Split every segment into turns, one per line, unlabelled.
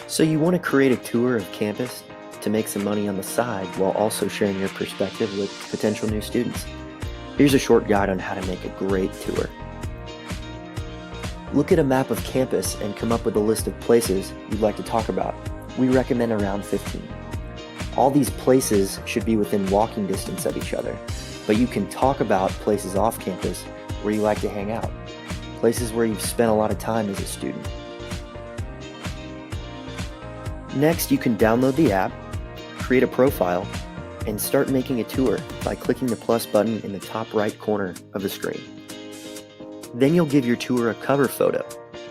So you want to create a tour of campus to make some money on the side while also sharing your perspective with potential new students. Here's a short guide on how to make a great tour. Look at a map of campus and come up with a list of places you'd like to talk about. We recommend around 15. All these places should be within walking distance of each other, but you can talk about places off campus where you like to hang out, places where you've spent a lot of time as a student. Next, you can download the app, create a profile, and start making a tour by clicking the plus button in the top right corner of the screen. Then you'll give your tour a cover photo,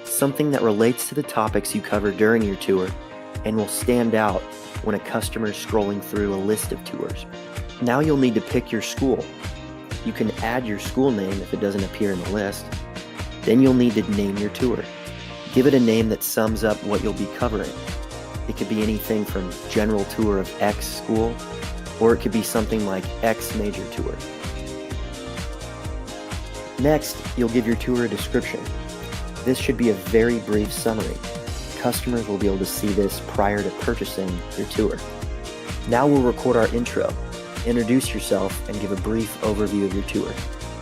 something that relates to the topics you cover during your tour and will stand out when a customer is scrolling through a list of tours. Now you'll need to pick your school. You can add your school name if it doesn't appear in the list. Then you'll need to name your tour. Give it a name that sums up what you'll be covering. It could be anything from general tour of X school, or it could be something like X major tour. Next, you'll give your tour a description. This should be a very brief summary. Customers will be able to see this prior to purchasing your tour. Now we'll record our intro. Introduce yourself and give a brief overview of your tour.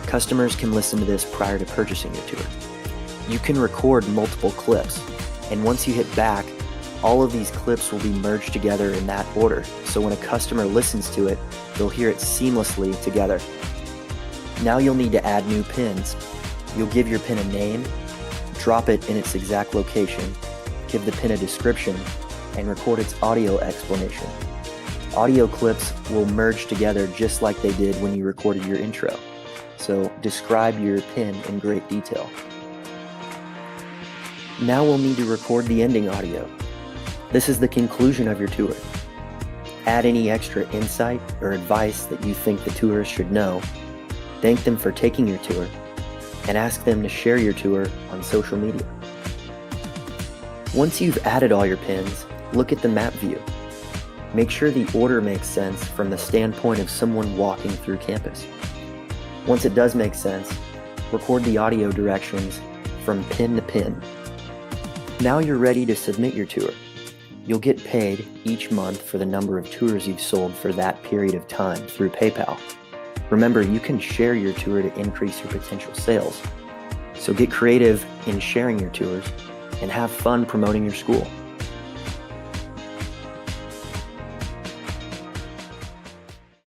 Customers can listen to this prior to purchasing your tour. You can record multiple clips, and once you hit back, all of these clips will be merged together in that order, so when a customer listens to it, they'll hear it seamlessly together. Now you'll need to add new pins. You'll give your pin a name, drop it in its exact location, give the pin a description, and record its audio explanation. Audio clips will merge together just like they did when you recorded your intro, so describe your pin in great detail. Now we'll need to record the ending audio. This is the conclusion of your tour. Add any extra insight or advice that you think the tourist should know, thank them for taking your tour, and ask them to share your tour on social media. Once you've added all your pins, look at the map view. Make sure the order makes sense from the standpoint of someone walking through campus. Once it does make sense, record the audio directions from pin to pin. Now you're ready to submit your tour. You'll get paid each month for the number of tours you've sold for that period of time through PayPal. Remember, you can share your tour to increase your potential sales. So get creative in sharing your tours and have fun promoting your school.